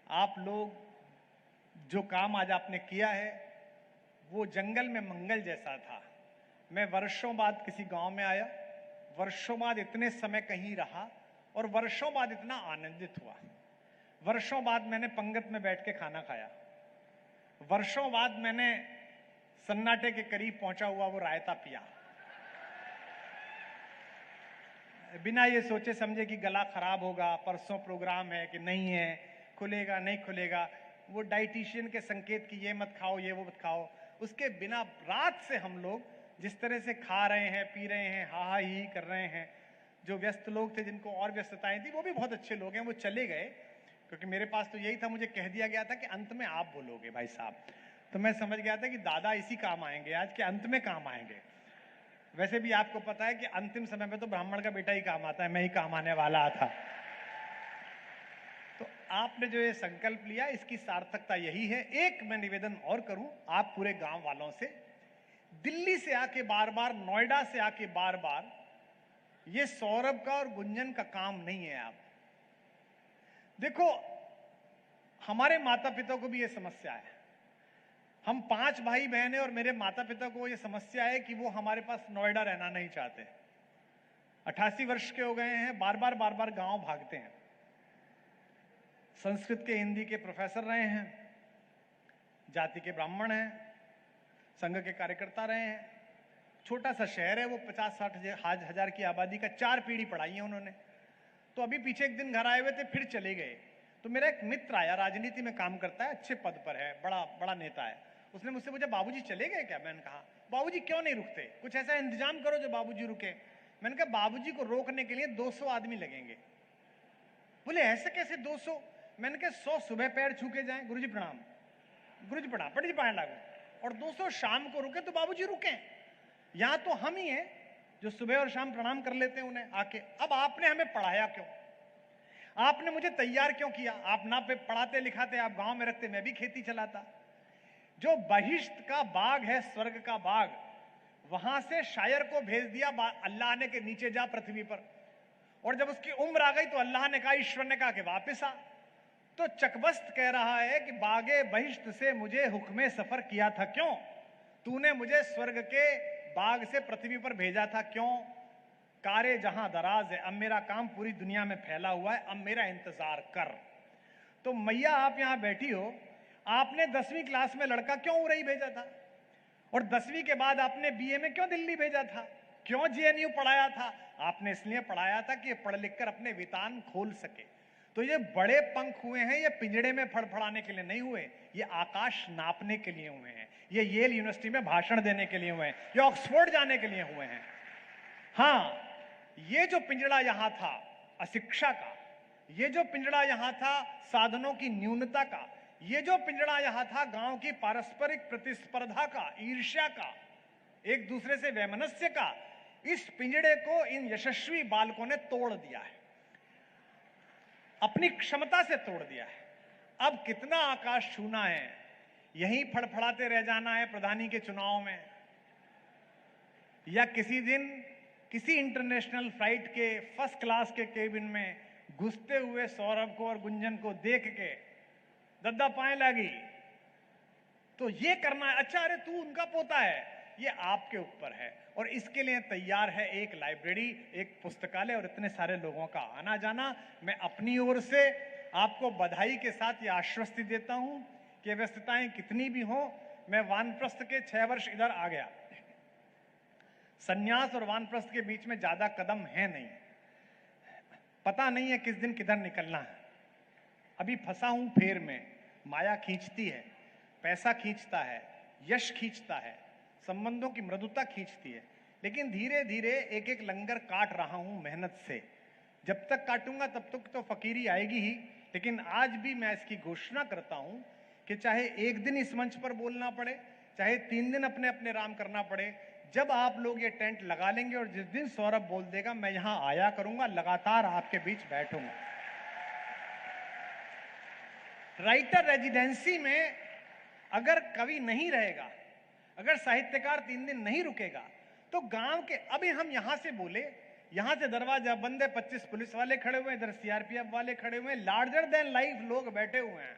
आप लोग जो काम आज आपने किया है, वो जंगल में मंगल जैसा था। मैं वर्षों बाद किसी गांव में आया, वर्षों बाद इतने समय कहीं रहा और वर्षों बाद इतना आनंदित हुआ। वर्षों बाद मैंने पंगत में बैठ के खाना खाया, वर्षों बाद मैंने सन्नाटे के करीब पहुंचा हुआ वो रायता पिया, बिना ये सोचे समझे कि गला खराब होगा, परसों प्रोग्राम है कि नहीं है, खुलेगा नहीं खुलेगा, वो डाइटिशियन के संकेत कि ये मत खाओ ये वो मत खाओ, उसके बिना रात से हम लोग जिस तरह से खा रहे हैं, पी रहे हैं, हा हा ही कर रहे हैं। जो व्यस्त लोग थे, जिनको और व्यस्तताएं थी, वो भी बहुत अच्छे लोग हैं, वो चले गए, क्योंकि मेरे पास तो यही था, मुझे कह दिया गया था कि अंत में आप बोलोगे भाई साहब। तो मैं समझ गया था कि दादा इसी काम आएंगे, आज के अंत में काम आएंगे। वैसे भी आपको पता है कि अंतिम समय में तो ब्राह्मण का बेटा ही काम आता है, मैं ही काम आने वाला था। तो आपने जो ये संकल्प लिया, इसकी सार्थकता यही है। एक मैं निवेदन और करूं आप पूरे गांव वालों से, दिल्ली से आके बार बार, नोएडा से आके बार बार, ये सौरभ का और गुंजन का काम नहीं है। आप देखो, हमारे माता पिता को भी ये समस्या है, हम 5 भाई बहन हैं और मेरे माता पिता को ये समस्या है कि वो हमारे पास नोएडा रहना नहीं चाहते। 88 वर्ष के हो गए हैं, बार बार गांव भागते हैं। संस्कृत के, हिंदी के प्रोफेसर रहे हैं, जाति के ब्राह्मण हैं, संघ के कार्यकर्ता रहे हैं, छोटा सा शहर है वो, 50-60 हजार की आबादी का, 4 पीढ़ी पढ़ाई है उन्होंने। तो अभी पीछे एक दिन घर आए हुए थे, फिर चले गए। तो मेरा एक मित्र आया, राजनीति में काम करता है, अच्छे पद पर है, बड़ा नेता है। उसने मुझसे पूछा, बाबूजी चले गए क्या? मैंने कहा, बाबूजी क्यों नहीं रुकते, कुछ ऐसा इंतजाम करो जो बाबूजी रुके। मैंने कहा, बाबूजी को रोकने के लिए 200 आदमी लगेंगे। बोले ऐसे कैसे 200? मैंने कहा 100 सुबह पैर छू के जाएं, गुरुजी प्रणाम, गुरुजी प्रणाम, पंडित जी पाए लागू, और 200 शाम को रुके तो बाबूजी रुके। यहां तो हम ही हैं जो सुबह और शाम प्रणाम कर लेते हैं उन्हें आके। अब आपने हमें पढ़ाया क्यों? आपने मुझे तैयार क्यों किया? आप ना पे पढ़ाते लिखाते, आप गांव में रखते, मैं भी खेती चलाता। जो बहिश्त का बाग है, स्वर्ग का बाग, वहां से शायर को भेज दिया अल्लाह ने कि नीचे जा पृथ्वी पर, और जब उसकी उम्र आ गई तो अल्लाह ने कहा, ईश्वर ने कहा कि वापस आ। तो चकबस्त कह रहा है कि बागे बहिश्त से मुझे हुक्मे सफर किया था क्यों? तूने मुझे स्वर्ग के बाग से पृथ्वी पर भेजा था क्यों? कारे जहां दराज है, अब मेरा काम पूरी दुनिया में फैला हुआ है, अब मेरा इंतजार कर। तो मैया आप यहां बैठी हो, आपने 10वीं क्लास में लड़का क्यों उरई भेजा था? और 10वीं के बाद आपने बीए में क्यों दिल्ली भेजा था? क्यों जेएनयू पढ़ाया था? आपने इसलिए पढ़ाया था कि ये पढ़ लिख कर अपने वितान खोल सके। तो ये बड़े पंख हुए हैं, ये पिंजड़े में फड़फड़ाने के लिए नहीं हुए, ये आकाश नापने के लिए हुए हैं, ये येल यूनिवर्सिटी में भाषण देने के लिए हुए हैं, ये ऑक्सफोर्ड जाने के लिए हुए हैं। हाँ, ये जो पिंजड़ा यहां था अशिक्षा का, ये जो पिंजड़ा यहां था साधनों की न्यूनता का, ये जो पिंजड़ा यहां था गांव की पारस्परिक प्रतिस्पर्धा का, ईर्ष्या का, एक दूसरे से वैमनस्य का, इस पिंजड़े को इन यशस्वी बालकों ने तोड़ दिया है, अपनी क्षमता से तोड़ दिया है। अब कितना आकाश छूना है, यहीं फड़फड़ाते रह जाना है प्रधानी के चुनाव में, या किसी दिन किसी इंटरनेशनल फ्लाइट के फर्स्ट क्लास के केबिन में घुसते हुए सौरभ को और गुंजन को देख के दद्दा पाए लगी, तो ये करना है। अच्छा, अरे तू उनका पोता है, ये आपके ऊपर है, और इसके लिए तैयार है एक लाइब्रेरी, एक पुस्तकालय और इतने सारे लोगों का आना जाना। मैं अपनी ओर से आपको बधाई के साथ ये आश्वस्ति देता हूं कि व्यस्तताएं कितनी भी हो, मैं वानप्रस्थ के 6 वर्ष इधर आ गया। सन्यास और वानप्रस्थ के बीच में ज्यादा कदम है नहीं, पता नहीं है किस दिन किधर निकलना है। अभी फंसा हूं फेर में, माया खींचती है, पैसा खींचता है, यश खींचता है, संबंधों की मृदुता खींचती है, लेकिन धीरे धीरे एक एक लंगर काट रहा हूं मेहनत से। जब तक काटूंगा तब तक तो फकीरी आएगी ही, लेकिन आज भी मैं इसकी घोषणा करता हूं कि चाहे एक दिन इस मंच पर बोलना पड़े, चाहे 3 दिन अपने अपने राम करना पड़े, जब आप लोग ये टेंट लगा लेंगे और जिस दिन सौरभ बोल देगा, मैं यहां आया करूंगा, लगातार आपके बीच बैठूंगा। राइटर रेजिडेंसी में अगर कवि नहीं रहेगा, अगर साहित्यकार 3 दिन नहीं रुकेगा, तो गांव के, अभी हम यहां से बोले, यहां से दरवाजा बंद है, 25 पुलिस वाले खड़े हुए हैं, इधर सीआरपीएफ वाले खड़े हुए हैं, लार्जर देन लाइफ लोग बैठे हुए हैं।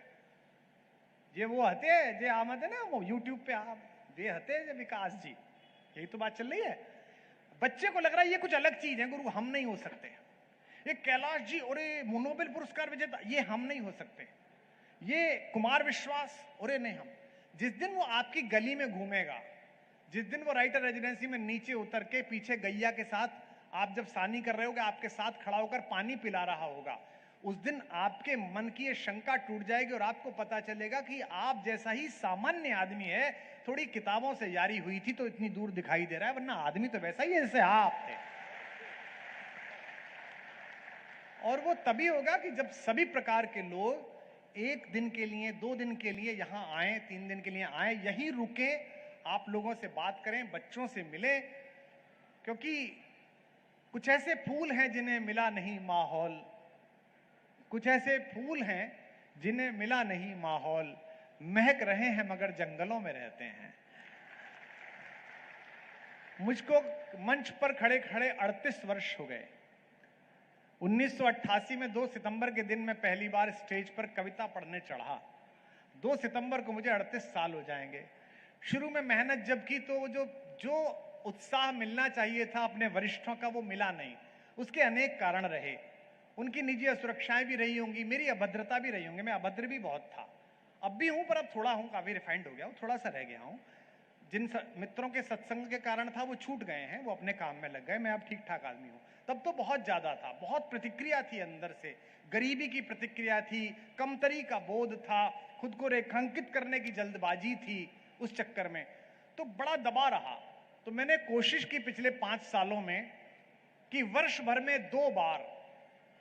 ये वो हते जे आमद है ना, वो यूट्यूब पे आप देहते हैं विकास जी, यही तो बात चल रही है। बच्चे को लग रहा है ये कुछ अलग चीज है, गुरु हम नहीं हो सकते। ये कैलाश जी और नोबेल पुरस्कार विजेता, ये हम नहीं हो सकते। ये कुमार विश्वास, और नहीं हम। जिस दिन वो आपकी गली में घूमेगा, जिस दिन वो राइटर रेजिडेंसी में नीचे उतर के पीछे गैया के साथ आप जब सानी कर रहे होगे, आपके साथ खड़ा होकर पानी पिला रहा होगा, उस दिन आपके मन की ये शंका टूट जाएगी और आपको पता चलेगा कि आप जैसा ही सामान्य आदमी है, थोड़ी किताबों से यारी हुई थी तो इतनी दूर दिखाई दे रहा है, वरना आदमी तो वैसा ही है जैसे आप थे। और वो तभी होगा कि जब सभी प्रकार के लोग एक दिन के लिए, 2 दिन के लिए यहां आए, 3 दिन के लिए आए, यहीं रुके, आप लोगों से बात करें, बच्चों से मिले, क्योंकि कुछ ऐसे फूल हैं जिन्हें मिला नहीं माहौल, कुछ ऐसे फूल हैं जिन्हें मिला नहीं माहौल, महक रहे हैं मगर जंगलों में रहते हैं। मुझको मंच पर खड़े खड़े 38 वर्ष हो गए। 1988 में 2 सितंबर के दिन मैं पहली बार स्टेज पर कविता पढ़ने चढ़ा। 2 सितंबर को मुझे 38 साल हो जाएंगे। शुरू में मेहनत जब की तो जो उत्साह मिलना चाहिए था अपने वरिष्ठों का, वो मिला नहीं। उसके अनेक कारण रहे, उनकी निजी असुरक्षाएं भी रही होंगी, मेरी अभद्रता भी रही होंगी, मैं अभद्र भी बहुत था, अब भी हूं, पर अब थोड़ा हूं, काफी रिफाइंड हो गया हूं, थोड़ा सा रह गया हूं। जिन मित्रों के सत्संग के कारण था वो छूट गए हैं, वो अपने काम में लग गए, मैं अब ठीक ठाक आदमी हूं। तब तो बहुत ज्यादा था, बहुत प्रतिक्रिया थी अंदर से, गरीबी की प्रतिक्रिया थी, कमतरी का बोध था, खुद को रेखांकित करने की जल्दबाजी थी, उस चक्कर में तो बड़ा दबा रहा। तो मैंने कोशिश की पिछले 5 सालों में कि वर्ष भर में 2 बार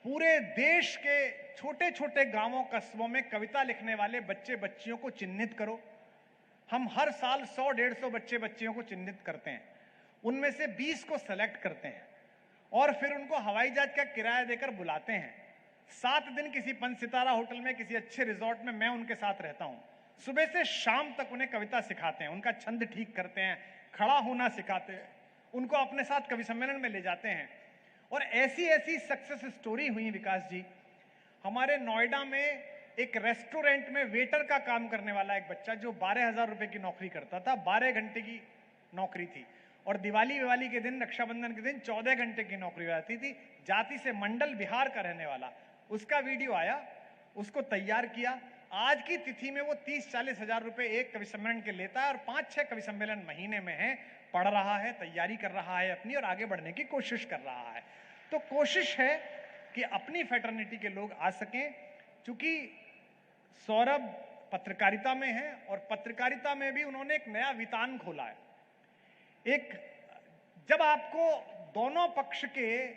पूरे देश के छोटे छोटे गांवों कस्बों में कविता लिखने वाले बच्चे बच्चियों को चिन्हित करो। हम हर साल 100-150 बच्चे बच्चियों को चिन्हित करते हैं, उनमें से 20 को सेलेक्ट करते हैं और फिर उनको हवाई जहाज का किराया देकर बुलाते हैं। 7 दिन किसी 5 सितारा होटल में, किसी अच्छे रिजॉर्ट में मैं उनके साथ रहता हूं। सुबह से शाम तक उन्हें कविता सिखाते हैं, उनका छंद ठीक करते हैं, खड़ा होना सिखाते हैं, उनको अपने साथ कवि सम्मेलन में ले जाते हैं। और ऐसी ऐसी सक्सेस स्टोरी हुई विकास जी। हमारे नोएडा में एक रेस्टोरेंट में वेटर का काम करने वाला एक बच्चा, जो 12,000 रुपए की नौकरी करता था, 12 घंटे की नौकरी थी, और दिवाली के दिन, रक्षाबंधन के दिन 14 घंटे की नौकरी रहती थी। जाति से मंडल, बिहार का रहने वाला, उसका वीडियो आया, उसको तैयार किया। आज की तिथि में वो 30-40 हजार रुपए एक कवि सम्मेलन के लेता है और 5-6 कवि सम्मेलन महीने में है, पढ़ रहा है, तैयारी कर रहा है अपनी, और आगे बढ़ने की कोशिश कर रहा है। तो कोशिश है कि अपनी फ्रेटर्निटी के लोग आ सकें। चूंकि सौरभ पत्रकारिता में है और पत्रकारिता में भी उन्होंने एक नया वितान खोला है। जब आपको दोनों पक्ष के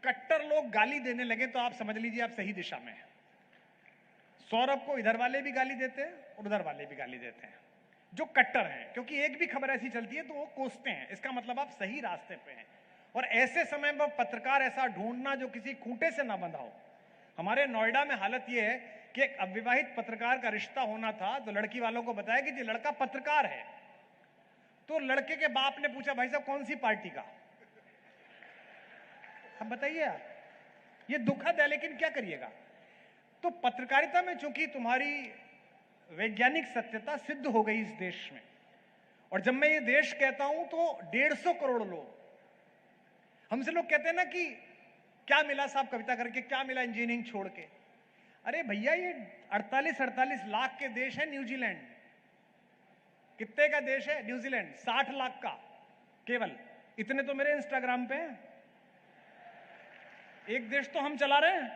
कट्टर लोग गाली देने लगे तो आप समझ लीजिए आप सही दिशा में हैं। सौरभ को इधर वाले भी गाली देते हैं और उधर वाले भी गाली देते हैं, जो कट्टर हैं, क्योंकि एक भी खबर ऐसी चलती है तो वो कोसते हैं, इसका मतलब आप सही रास्ते पे हैं। और ऐसे समय में पत्रकार ऐसा ढूंढना जो किसी खूंटे से ना बंधा हो। हमारे नोएडा में हालत यह है कि एक अविवाहित पत्रकार का रिश्ता होना था, तो लड़की वालों को बताया कि ये लड़का पत्रकार है। तो लड़के के बाप ने पूछा, भाई साहब कौन सी पार्टी का? अब बताइए आप, ये दुखद है लेकिन क्या करिएगा। तो पत्रकारिता में चूंकि तुम्हारी वैज्ञानिक सत्यता सिद्ध हो गई इस देश में, और जब मैं ये देश कहता हूं तो 150 करोड़ लोग, हमसे लोग कहते हैं ना कि क्या मिला साहब कविता करके, क्या मिला इंजीनियरिंग छोड़ के। अरे भैया ये 48 लाख के देश है न्यूजीलैंड। कितने का देश है न्यूजीलैंड? 60 लाख का केवल। इतने तो मेरे इंस्टाग्राम पे हैं। एक देश तो हम चला रहे हैं,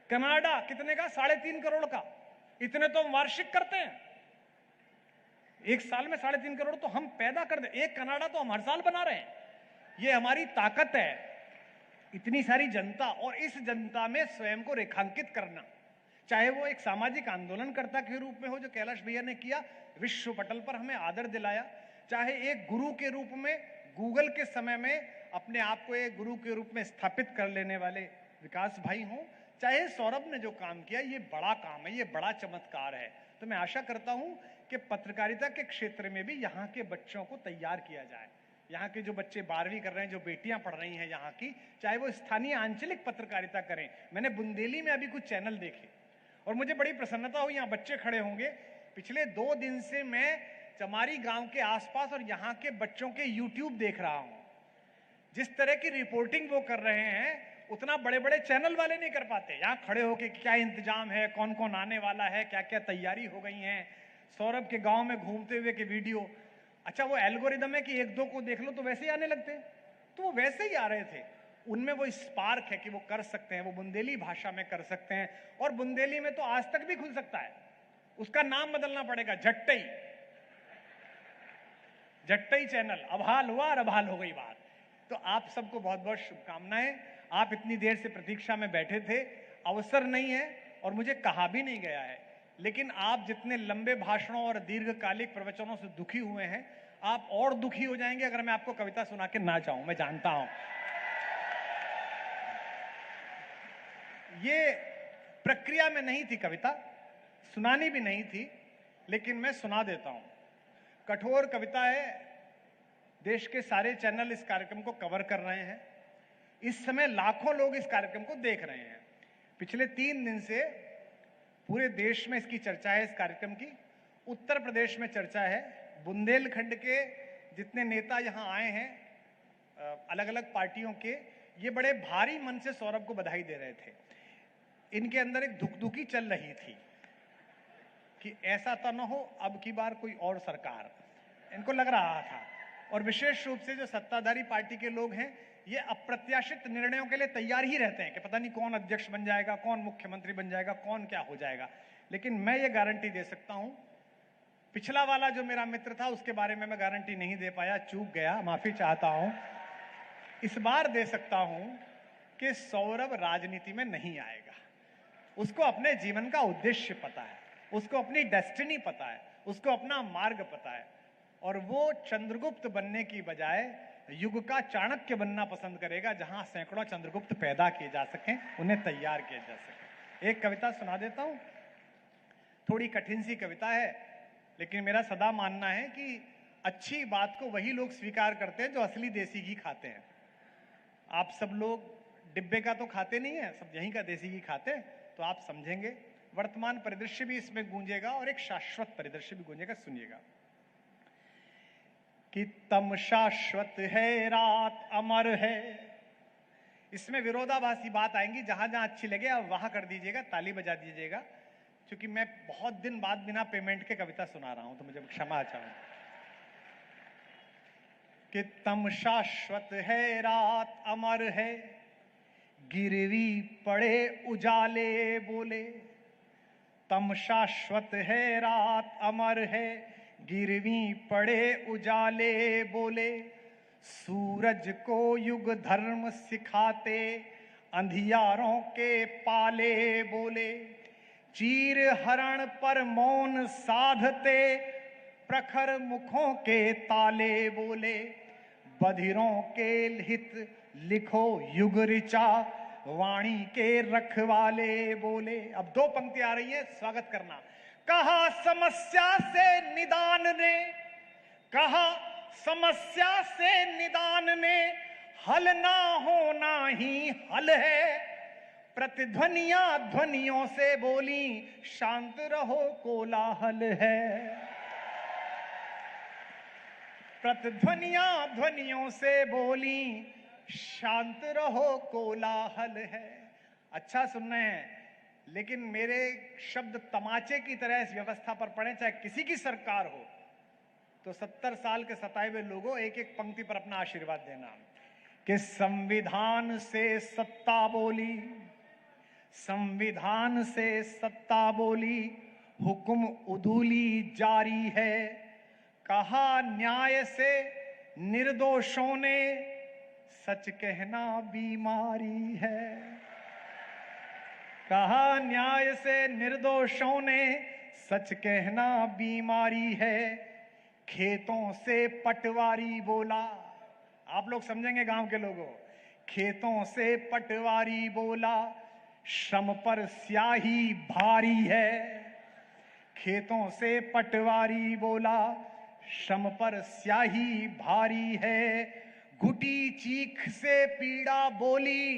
कनाडा, कितने का? 3.5 करोड़ का। इतने तो हम वार्षिक करते हैं, एक साल में 3.5 करोड़ तो हम पैदा कर दे। एक कनाडा तो हम हर साल बना रहे हैं। ये हमारी ताकत है, इतनी सारी जनता, और इस जनता में स्वयं को रेखांकित करना, चाहे वो एक सामाजिक आंदोलनकर्ता के रूप में हो जो कैलाश भैया ने किया, विश्व पटल पर हमें आदर दिलाया, चाहे एक गुरु के रूप में गूगल के समय में अपने आप को एक गुरु के रूप में स्थापित कर लेने वाले विकास भाई हों, चाहे सौरभ ने जो काम किया, ये बड़ा काम है, ये बड़ा चमत्कार है। तो मैं आशा करता हूं कि पत्रकारिता के क्षेत्र में भी यहाँ के बच्चों को तैयार किया जाए। यहाँ के जो बच्चे 12वीं कर रहे हैं, जो बेटियां पढ़ रही हैं यहाँ की, चाहे वो स्थानीय आंचलिक पत्रकारिता करें। मैंने बुंदेली में अभी कुछ चैनल देखे और मुझे बड़ी प्रसन्नता हुई, यहाँ बच्चे खड़े होंगे। पिछले 2 दिन से मैं चमारी गांव के आसपास और यहां के बच्चों के YouTube देख रहा हूं। जिस तरह की रिपोर्टिंग वो कर रहे हैं उतना बड़े बड़े चैनल वाले नहीं कर पाते। यहां खड़े होके क्या इंतजाम है, कौन कौन आने वाला है, क्या क्या तैयारी हो गई है, सौरभ के गांव में घूमते हुए के वीडियो। अच्छा, वो एल्गोरिदम है कि एक दो को देख लो तो वैसे ही आने लगते हैं, तो वो वैसे ही आ रहे थे। उनमें वो स्पार्क है कि वो कर सकते हैं, वो बुंदेली भाषा में कर सकते हैं। और बुंदेली में तो आज तक भी खुल सकता है, उसका नाम बदलना पड़ेगा, झट्टई झट्टई चैनल। अभाल हुआ और अभाल हो गई बात। तो आप सबको बहुत बहुत शुभकामनाएं। आप इतनी देर से प्रतीक्षा में बैठे थे, अवसर नहीं है और मुझे कहा भी नहीं गया है, लेकिन आप जितने लंबे भाषणों और दीर्घकालिक प्रवचनों से दुखी हुए हैं, आप और दुखी हो जाएंगे अगर मैं आपको कविता सुना के ना चाहूं। मैं जानता हूं ये प्रक्रिया में नहीं थी, कविता सुनानी भी नहीं थी, लेकिन मैं सुना देता हूं। कठोर कविता है। देश के सारे चैनल इस कार्यक्रम को कवर कर रहे हैं। इस समय लाखों लोग इस कार्यक्रम को देख रहे हैं। पिछले 3 दिन से पूरे देश में इसकी चर्चा है, इस कार्यक्रम की। उत्तर प्रदेश में चर्चा है। बुंदेलखंड के जितने नेता यहां आए हैं अलग अलग पार्टियों के, ये बड़े भारी मन से सौरभ को बधाई दे रहे थे। इनके अंदर एक धुकधुकी चल रही थी कि ऐसा तो न हो अब की बार कोई और सरकार, इनको लग रहा था। और विशेष रूप से जो सत्ताधारी पार्टी के लोग हैं, ये अप्रत्याशित निर्णयों के लिए तैयार ही रहते हैं कि पता नहीं कौन अध्यक्ष बन जाएगा, कौन मुख्यमंत्री बन जाएगा, कौन क्या हो जाएगा। लेकिन मैं ये गारंटी दे सकता हूं, पिछला वाला जो मेरा मित्र था उसके बारे में मैं गारंटी नहीं दे पाया, चूक गया, माफी चाहता हूं। इस बार दे सकता हूं कि सौरभ राजनीति में नहीं आएगा। उसको अपने जीवन का उद्देश्य पता है, उसको अपनी डेस्टिनी पता है, उसको अपना मार्ग पता है, और वो चंद्रगुप्त बनने की बजाय युग का चाणक्य बनना पसंद करेगा, जहां सैकड़ों चंद्रगुप्त पैदा किए जा सकें, उन्हें तैयार किया जा सके। एक कविता सुना देता हूं, थोड़ी कठिन सी कविता है, लेकिन मेरा सदा मानना है कि अच्छी बात को वही लोग स्वीकार करते हैं जो असली देसी घी खाते हैं। आप सब लोग डिब्बे का तो खाते नहीं है, सब यहीं का देसी घी खाते हैं, तो आप समझेंगे। वर्तमान परिदृश्य भी इसमें गूंजेगा और एक शाश्वत परिदृश्य भी गूंजेगा। सुनिएगा कि तम शाश्वत है, रात अमर है। इसमें विरोधाभासी बात आएंगी, जहां जहां अच्छी लगे आप वहां कर दीजिएगा, ताली बजा दीजिएगा, क्योंकि मैं बहुत दिन बाद बिना पेमेंट के कविता सुना रहा हूं, तो मुझे क्षमा चाहूं। कि तम शाश्वत है, रात अमर है, गिरवी पड़े उजाले बोले। तम शाश्वत है, रात अमर है, गिरवी पड़े उजाले बोले। सूरज को युग धर्म सिखाते, अंधियारों के पाले बोले। चीर हरण पर मौन साधते, प्रखर मुखों के ताले बोले। बधिरों के हित लिखो युग ऋचा, वाणी के रखवाले बोले। अब 2 पंक्ति आ रही है, स्वागत करना। कहा समस्या से निदान ने, कहा समस्या से निदान में, हल ना होना ही हल है। प्रतिध्वनियां ध्वनियों से बोली, शांत रहो कोलाहल है। प्रतिध्वनियां ध्वनियों से बोली, शांत रहो कोलाहल है। अच्छा सुन रहे हैं, लेकिन मेरे शब्द तमाचे की तरह इस व्यवस्था पर पड़े, चाहे किसी की सरकार हो, तो 70 साल के सताए हुए लोगों एक एक पंक्ति पर अपना आशीर्वाद देना। कि संविधान से सत्ता बोली, संविधान से सत्ता बोली, हुक्म उदूली जारी है। कहा न्याय से निर्दोषों ने, सच कहना बीमारी है। कहा न्याय से निर्दोषों ने, सच कहना बीमारी है। खेतों से पटवारी बोला, आप लोग समझेंगे गांव के लोगों। खेतों से पटवारी बोला, श्रम पर स्याही भारी है। खेतों से पटवारी बोला, श्रम पर स्याही भारी है। घुटी चीख से पीड़ा बोली,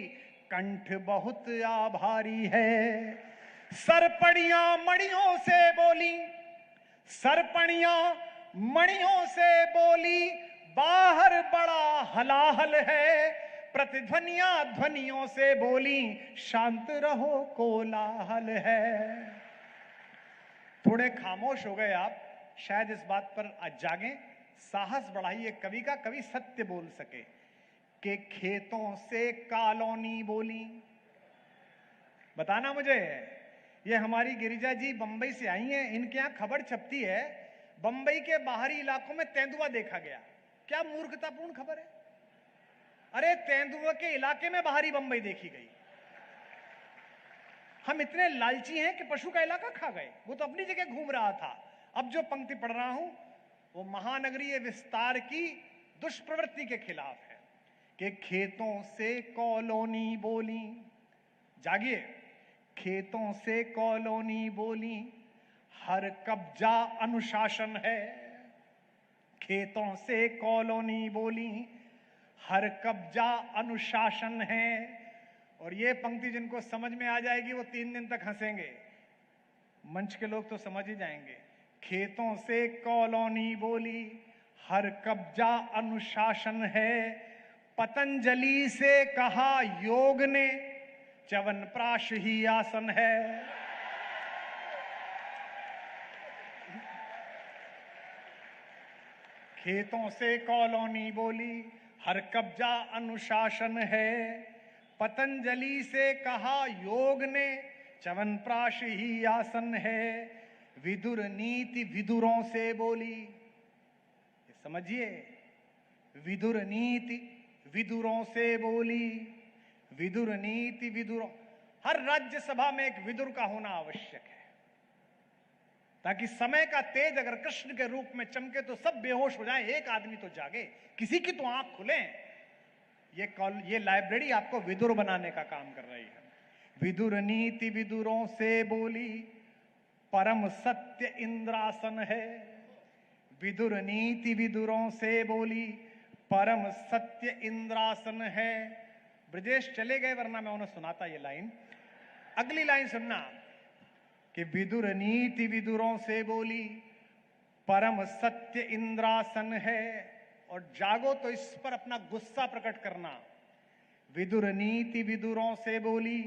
कंठ बहुत आभारी है। सरपणियां मणियों से बोली, सरपणियां मणियों से बोली, बाहर बड़ा हलाहल है। प्रतिध्वनियां ध्वनियों से बोली, शांत रहो कोलाहल है। थोड़े खामोश हो गए आप, शायद इस बात पर आज जागें। साहस बढ़ाइए कवि का, कवि सत्य बोल सके। कि खेतों से कॉलोनी बोली। बताना मुझे, ये हमारी गिरिजा जी बंबई से आई हैं, इनके यहां खबर छपती है बंबई के बाहरी इलाकों में तेंदुआ देखा गया। क्या मूर्खतापूर्ण खबर है। अरे तेंदुआ के इलाके में बाहरी बंबई देखी गई। हम इतने लालची हैं कि पशु का इलाका खा गए। वो तो अपनी जगह घूम रहा था। अब जो पंक्ति पढ़ रहा हूं वो महानगरीय विस्तार की दुष्प्रवृत्ति के खिलाफ है। कि खेतों से कॉलोनी बोली, जागिए, खेतों से कॉलोनी बोली, हर कब्जा अनुशासन है। खेतों से कॉलोनी बोली, हर कब्जा अनुशासन है। और ये पंक्ति जिनको समझ में आ जाएगी वो 3 दिन तक हंसेंगे। मंच के लोग तो समझ ही जाएंगे। खेतों से कॉलोनी बोली, हर कब्जा अनुशासन है। पतंजलि से कहा योग ने, च्यवनप्राश ही आसन है। खेतों से कॉलोनी बोली, हर कब्जा अनुशासन है। पतंजलि से कहा योग ने, च्यवनप्राश ही आसन है। विदुर नीति विदुरों से बोली, समझिए, विदुर नीति विदुरों से बोली। विदुर नीति विदुरों, हर राज्यसभा में एक विदुर का होना आवश्यक है, ताकि समय का तेज अगर कृष्ण के रूप में चमके तो सब बेहोश हो जाए, एक आदमी तो जागे, किसी की तो आंख खुले। ये लाइब्रेरी आपको विदुर बनाने का काम कर रही है। विदुर नीति विदुरों से बोली, परम सत्य इंद्रासन है। विदुर नीति विदुरों से बोली, परम सत्य इंद्रासन है। ब्रजेश चले गए वरना मैं उन्हें सुनाता ये लाइन। अगली लाइन सुनना कि विदुर नीति विदुरों से बोली, परम सत्य इंद्रासन है। और जागो तो इस पर अपना गुस्सा प्रकट करना। विदुर नीति विदुरों से बोली,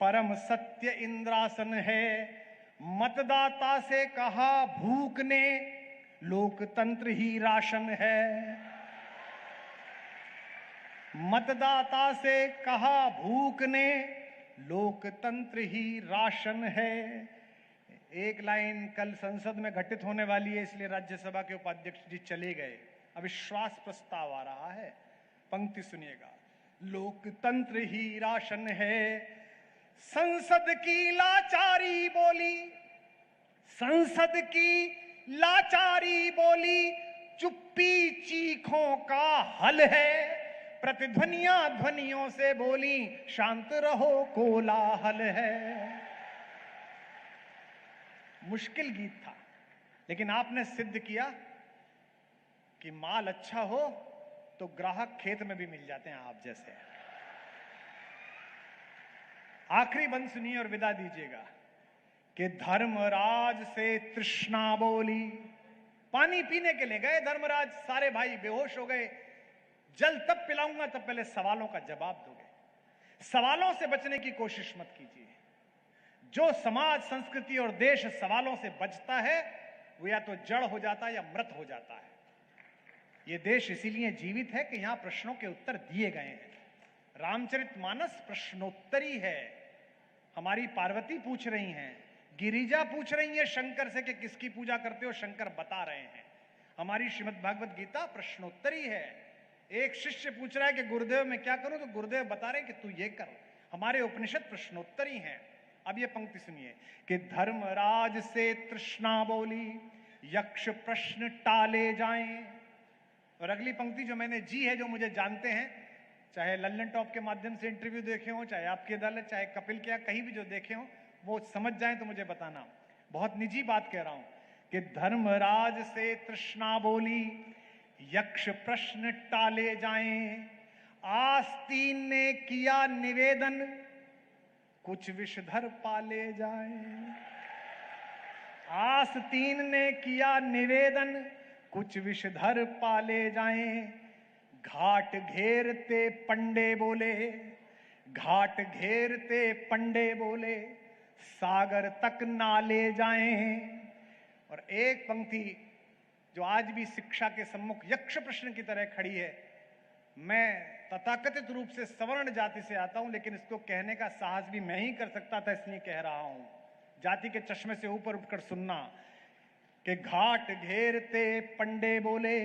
परम सत्य इंद्रासन है। मतदाता से कहा भूख ने, लोकतंत्र ही राशन है। मतदाता से कहा भूख ने, लोकतंत्र ही राशन है। एक लाइन कल संसद में घटित होने वाली है, इसलिए राज्यसभा के उपाध्यक्ष जी चले गए। अविश्वास प्रस्ताव आ रहा है, पंक्ति सुनिएगा। लोकतंत्र ही राशन है। संसद की लाचारी बोली, संसद की लाचारी बोली, चुप्पी चीखों का हल है। प्रतिध्वनियां ध्वनियों से बोली, शांत रहो कोलाहल है। मुश्किल गीत था, लेकिन आपने सिद्ध किया कि माल अच्छा हो तो ग्राहक खेत में भी मिल जाते हैं आप जैसे। आखिरी बंद सुनिए और विदा दीजिएगा कि धर्मराज से तृष्णा बोली। पानी पीने के लिए गए धर्मराज, सारे भाई बेहोश हो गए। जल तब पिलाऊंगा तब पहले सवालों का जवाब दोगे। सवालों से बचने की कोशिश मत कीजिए। जो समाज, संस्कृति और देश सवालों से बचता है वो या तो जड़ हो जाता है या मृत हो जाता है। ये देश इसीलिए जीवित है कि यहां प्रश्नों के उत्तर दिए गए हैं। रामचरितमानस प्रश्नोत्तरी है। हमारी पार्वती पूछ रही हैं, गिरिजा पूछ रही है शंकर से कि किसकी पूजा करते हो, शंकर बता रहे हैं। हमारी श्रीमद् भागवत गीता प्रश्नोत्तरी है। एक शिष्य पूछ रहा है कि गुरुदेव मैं क्या करूं, तो गुरुदेव बता रहे हैं कि तू ये कर। हमारे उपनिषद प्रश्नोत्तरी हैं। अब ये पंक्ति सुनिए कि धर्मराज से तृष्णा बोली, यक्ष प्रश्न टाले जाएं। और अगली पंक्ति जो मैंने जी है, जो मुझे जानते हैं, चाहे लल्लन टॉप के माध्यम से इंटरव्यू देखे हो, चाहे आपकी अदालत, चाहे कपिल के, कहीं भी जो देखे हो, वो समझ जाएं तो मुझे बताना। बहुत निजी बात कह रहा हूं कि धर्मराज से तृष्णा बोली, यक्ष प्रश्न टाले जाएं। आस्तीन ने किया निवेदन, कुछ विषधर पाले जाएं। आस्तीन ने किया निवेदन, कुछ विषधर पाले जाएं, घाट घेरते पंडे बोले, घाट घेरते पंडे बोले, सागर तक ना ले जाएं। और एक पंक्ति जो आज भी शिक्षा के सम्मुख यक्ष प्रश्न की तरह खड़ी है। मैं तथाकथित रूप से सवर्ण जाति से आता हूं, लेकिन इसको कहने का साहस भी मैं ही कर सकता था, इसलिए कह रहा हूं। जाति के चश्मे से ऊपर उठकर सुनना कि घाट घेरते पंडे बोले,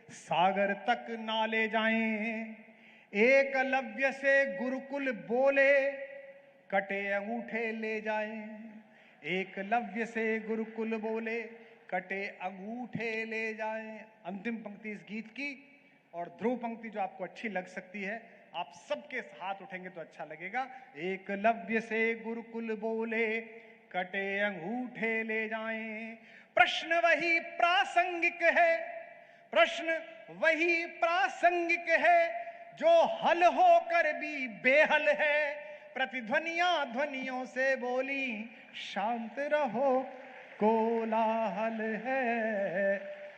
सागर तक ना ले जाएं। एकलव्य से गुरुकुल बोले, कटे अंगूठे ले जाएं। एकलव्य से गुरुकुल बोले, कटे अंगूठे ले जाएं। अंतिम पंक्ति इस गीत की और ध्रुव पंक्ति जो आपको अच्छी लग सकती है, आप सबके हाथ उठेंगे तो अच्छा लगेगा। एकलव्य से गुरुकुल बोले, कटे अंगूठे ले जाएं। प्रश्न वही प्रासंगिक है, प्रश्न वही प्रासंगिक है, जो हल होकर भी बेहल है। प्रतिध्वनियां ध्वनियों से बोली, शांत रहो कोलाहल है।